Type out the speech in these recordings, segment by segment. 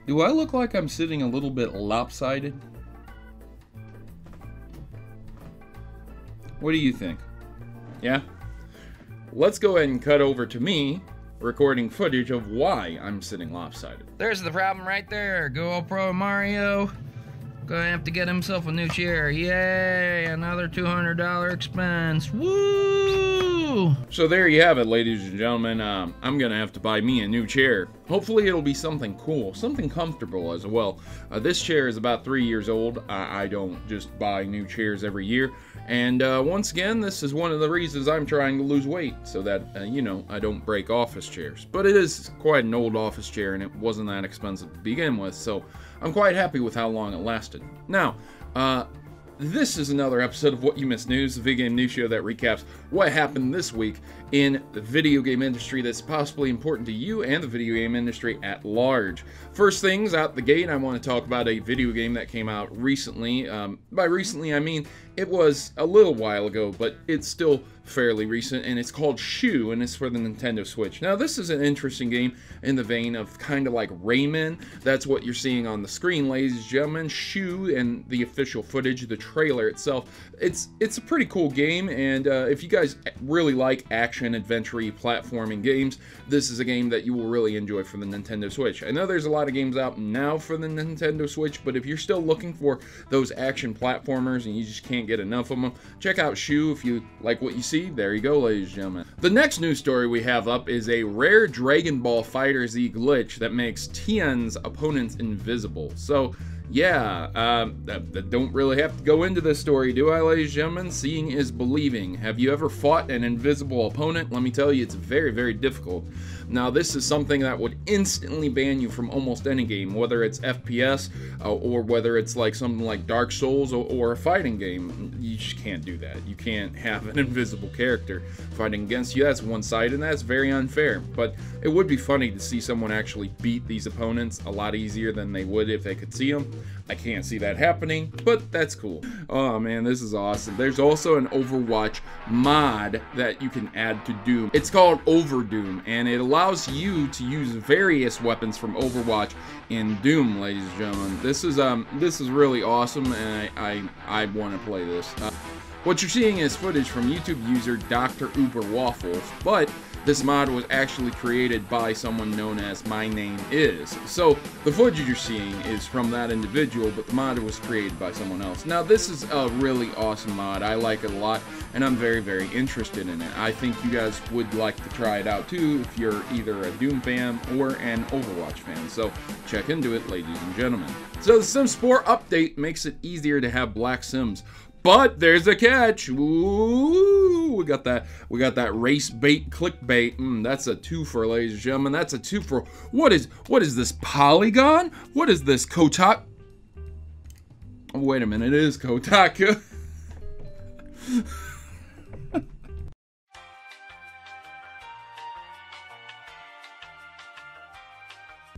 Do I look like I'm sitting a little bit lopsided? What do you think? Yeah? Let's go ahead and cut over to me recording footage of why I'm sitting lopsided. There's the problem right there. Good old Protomario. Gonna have to get himself a new chair. Yay! Another $200 expense. Woo! So there you have it, ladies and gentlemen. I'm gonna have to buy me a new chair. Hopefully it'll be something cool, something comfortable as well. This chair is about 3 years old. I don't just buy new chairs every year. And once again, this is one of the reasons I'm trying to lose weight, so that, you know, I don't break office chairs. But it is quite an old office chair, and it wasn't that expensive to begin with, so I'm quite happy with how long it lasted. Now, this is another episode of What You Missed News, the video game news show that recaps what happened this week in the video game industry that's possibly important to you and the video game industry at large. First things out the gate, I want to talk about a video game that came out recently. By recently, I mean it was a little while ago, but it's still fairly recent, and it's called Shoe, and it's for the Nintendo Switch. Now, this is an interesting game in the vein of kind of like Rayman. That's what you're seeing on the screen, ladies and gentlemen. Shoe and the official footage, the trailer itself. It's a pretty cool game, and if you guys really like action, adventure-y, platforming games, this is a game that you will really enjoy for the Nintendo Switch. I know there's a lot of games out now for the Nintendo Switch, but if you're still looking for those action platformers and you just can't get enough of them, check out Shoe if you like what you see. There you go, ladies and gentlemen. The next news story we have up is a rare Dragon Ball FighterZ glitch that makes Tien's opponents invisible. So, yeah, don't really have to go into this story, do I, ladies and gentlemen? Seeing is believing. Have you ever fought an invisible opponent? Let me tell you, it's very, very difficult. Now, this is something that would instantly ban you from almost any game, whether it's FPS or whether it's like something like Dark Souls or a fighting game. You just can't do that. You can't have an invisible character fighting against you. That's one-sided, and that's very unfair. But it would be funny to see someone actually beat these opponents a lot easier than they would if they could see them. I can't see that happening, but that's cool. Oh man, this is awesome. There's also an Overwatch mod that you can add to Doom. It's called OverDOOM, and it allows you to use various weapons from Overwatch in Doom, ladies and gentlemen. This is really awesome, and I want to play this. What you're seeing is footage from YouTube user Dr. Uber Waffles, but this mod was actually created by someone known as My Name Is. So the footage you're seeing is from that individual, but the mod was created by someone else. Now, this is a really awesome mod. I like it a lot, and I'm very, very interested in it. I think you guys would like to try it out too if you're either a Doom fan or an Overwatch fan. So check into it, ladies and gentlemen. So the Sims 4 update makes it easier to have black Sims. But there's a catch. Ooh, we got that race bait clickbait. That's a twofer, ladies and gentlemen. That's a twofer. What is this, Polygon? What is this, Kotak? Oh, wait a minute, it is Kotak.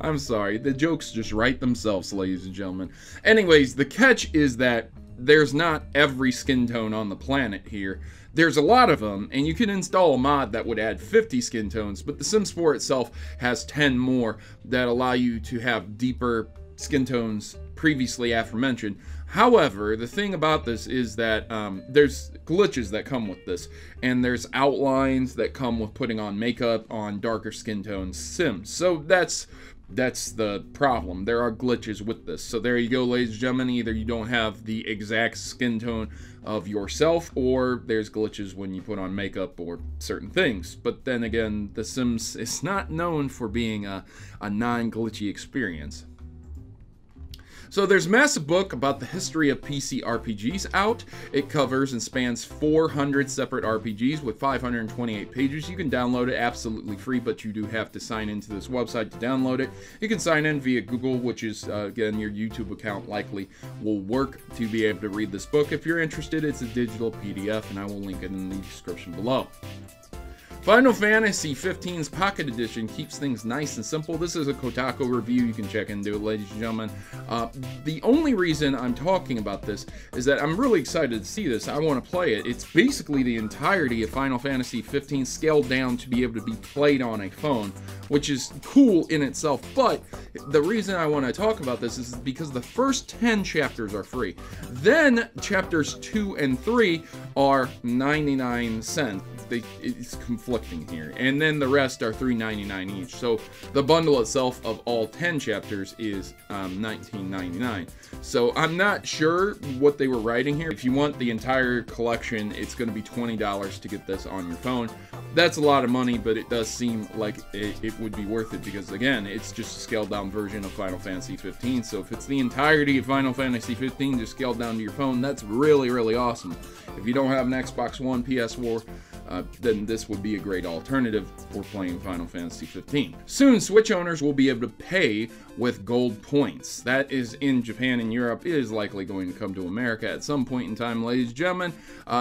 I'm sorry, the jokes just write themselves, ladies and gentlemen. Anyways, the catch is that there's not every skin tone on the planet here. There's a lot of them, and you can install a mod that would add 50 skin tones, but The Sims 4 itself has 10 more that allow you to have deeper skin tones previously aforementioned. However, the thing about this is that there's glitches that come with this, and there's outlines that come with putting on makeup on darker skin tones Sims. So that's the problem. There are glitches with this. So there you go, ladies and gentlemen. Either you don't have the exact skin tone of yourself, or there's glitches when you put on makeup or certain things. But then again, The Sims is not known for being a non-glitchy experience. So there's a massive book about the history of PC RPGs out. It covers and spans 400 separate RPGs with 528 pages. You can download it absolutely free, but you do have to sign into this website to download it. You can sign in via Google, which is, again, your YouTube account likely will work to be able to read this book. If you're interested, it's a digital PDF, and I will link it in the description below. Final Fantasy 15's Pocket Edition keeps things nice and simple. This is a Kotaku review. You can check into it, ladies and gentlemen. The only reason I'm talking about this is that I'm really excited to see this. I want to play it. It's basically the entirety of Final Fantasy 15 scaled down to be able to be played on a phone, which is cool in itself. But the reason I want to talk about this is because the first 10 chapters are free. Then chapters 2 and 3 are 99 cents. It's conflicting here, and then the rest are $3.99 each. So the bundle itself of all 10 chapters is $19.99. So I'm not sure what they were writing here. If you want the entire collection, it's going to be $20 to get this on your phone. That's a lot of money, but it does seem like it would be worth it because, again, it's just a scaled down version of Final Fantasy 15. So if it's the entirety of Final Fantasy 15 just scaled down to your phone, that's really, really awesome. If you don't have an Xbox One, PS4, then this would be a great alternative for playing Final Fantasy 15. Soon, Switch owners will be able to pay with gold points. That is in Japan and Europe. It is likely going to come to America at some point in time, ladies and gentlemen.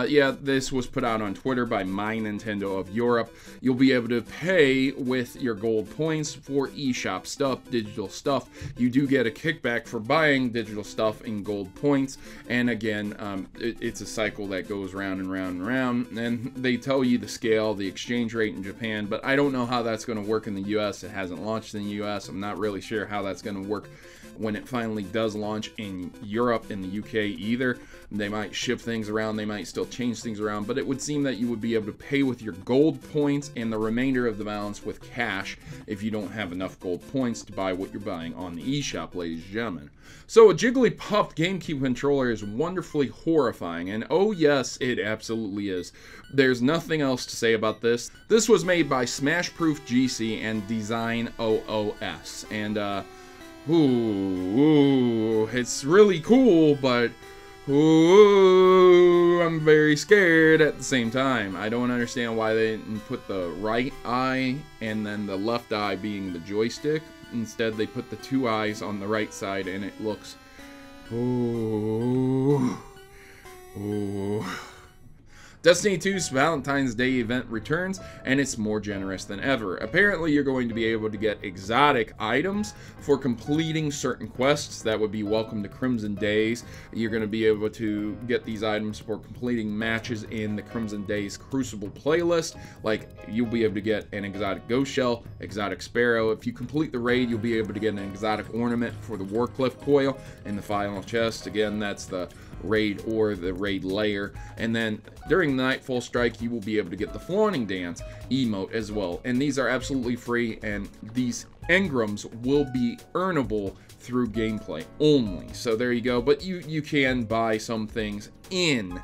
Yeah, this was put out on Twitter by My Nintendo of Europe. You'll be able to pay with your gold points for eShop stuff, digital stuff. You do get a kickback for buying digital stuff in gold points, and again, it's a cycle that goes round and round and round, and they tell you the scale, the exchange rate in Japan, but I don't know how that's going to work in the US. It hasn't launched in the US. I'm not really sure how that's going to work when it finally does launch in Europe and the UK either. They might shift things around, they might still change things around, but it would seem that you would be able to pay with your gold points and the remainder of the balance with cash if you don't have enough gold points to buy what you're buying on the eShop, ladies and gentlemen. So a Jigglypuff GameCube controller is wonderfully horrifying, and oh yes, it absolutely is. There's nothing else to say about this. This was made by Smashproof GC and Design OOS, and it's really cool, but I'm very scared at the same time. I don't understand why they didn't put the right eye and then the left eye being the joystick. Instead, they put the two eyes on the right side, and it looks Destiny 2's Valentine's Day event returns, and it's more generous than ever. Apparently, you're going to be able to get exotic items for completing certain quests. That would be Welcome to Crimson Days. You're going to be able to get these items for completing matches in the Crimson Days Crucible playlist. Like, you'll be able to get an exotic ghost shell, exotic sparrow. If you complete the raid, you'll be able to get an exotic ornament for the Warcliff coil in the final chest. Again, that's the raid or the raid layer. And then during Nightfall Strike, you will be able to get the Flaunting Dance emote as well, and these are absolutely free, and these engrams will be earnable through gameplay only. So there you go, but you can buy some things in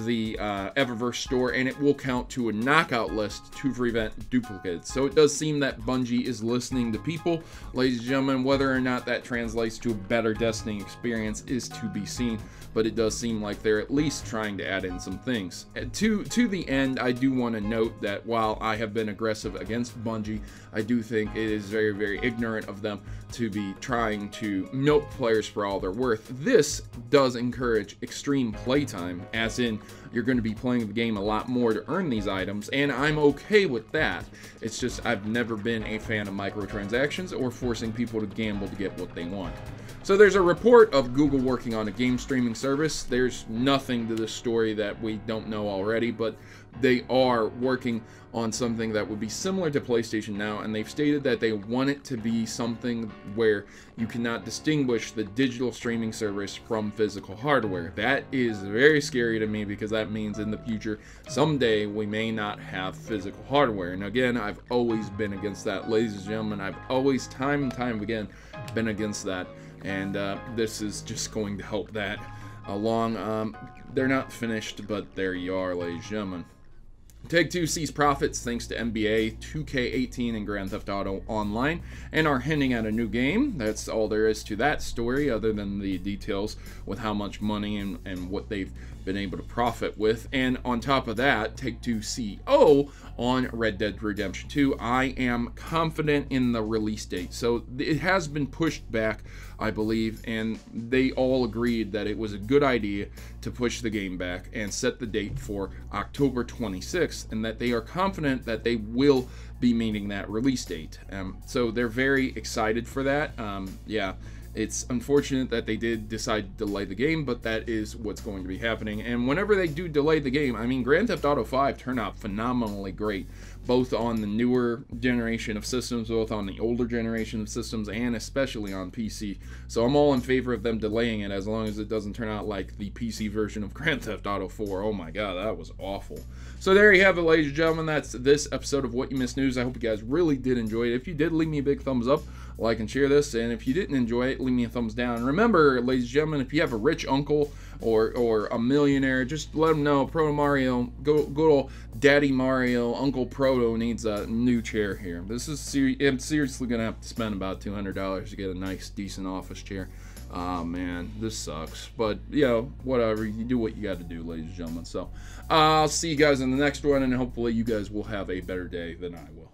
the Eververse store, and it will count to a knockout list to prevent duplicates. So it does seem that Bungie is listening to people, ladies and gentlemen. Whether or not that translates to a better Destiny experience is to be seen, but it does seem like they're at least trying to add in some things. And to the end, I do want to note that while I have been aggressive against Bungie, I do think it is very, very ignorant of them to be trying to milk players for all they're worth. This does encourage extreme playtime, as in you're going to be playing the game a lot more to earn these items, and I'm okay with that. It's just I've never been a fan of microtransactions or forcing people to gamble to get what they want. So there's a report of Google working on a game streaming service. There's nothing to this story that we don't know already, but they are working on something that would be similar to PlayStation Now, and they've stated that they want it to be something where you cannot distinguish the digital streaming service from physical hardware. That is very scary to me, because that means in the future, someday, we may not have physical hardware. And again, I've always been against that, ladies and gentlemen. I've always, time and time again, been against that. And this is just going to help that along. They're not finished, but there you are, ladies and gentlemen. Take-Two sees profits thanks to NBA 2K18 and Grand Theft Auto Online, and are hinting at a new game. That's all there is to that story, other than the details with how much money and what they've been able to profit with. And on top of that, Take-Two CEO on Red Dead Redemption 2. I am confident in the release date. So it has been pushed back, I believe, and they all agreed that it was a good idea to push the game back and set the date for October 26th, and that they are confident that they will be meeting that release date. So they're very excited for that. Yeah. It's unfortunate that they did decide to delay the game, but that is what's going to be happening. And whenever they do delay the game, I mean, Grand Theft Auto 5 turned out phenomenally great, both on the newer generation of systems, both on the older generation of systems, and especially on PC. So I'm all in favor of them delaying it, as long as it doesn't turn out like the PC version of Grand Theft Auto 4. Oh my god, that was awful. So there you have it, ladies and gentlemen. That's this episode of What You Missed News. I hope you guys really did enjoy it. If you did, leave me a big thumbs up, like and share this, and if you didn't enjoy it, leave me a thumbs down. Remember, ladies and gentlemen, if you have a rich uncle or a millionaire, just let them know Protomario, good old Daddy Mario, Uncle Proto needs a new chair here. This is I'm seriously gonna have to spend about $200 to get a nice, decent office chair. Oh man, this sucks, but you know, whatever, you do what you got to do, ladies and gentlemen. So I'll see you guys in the next one, and hopefully you guys will have a better day than I will.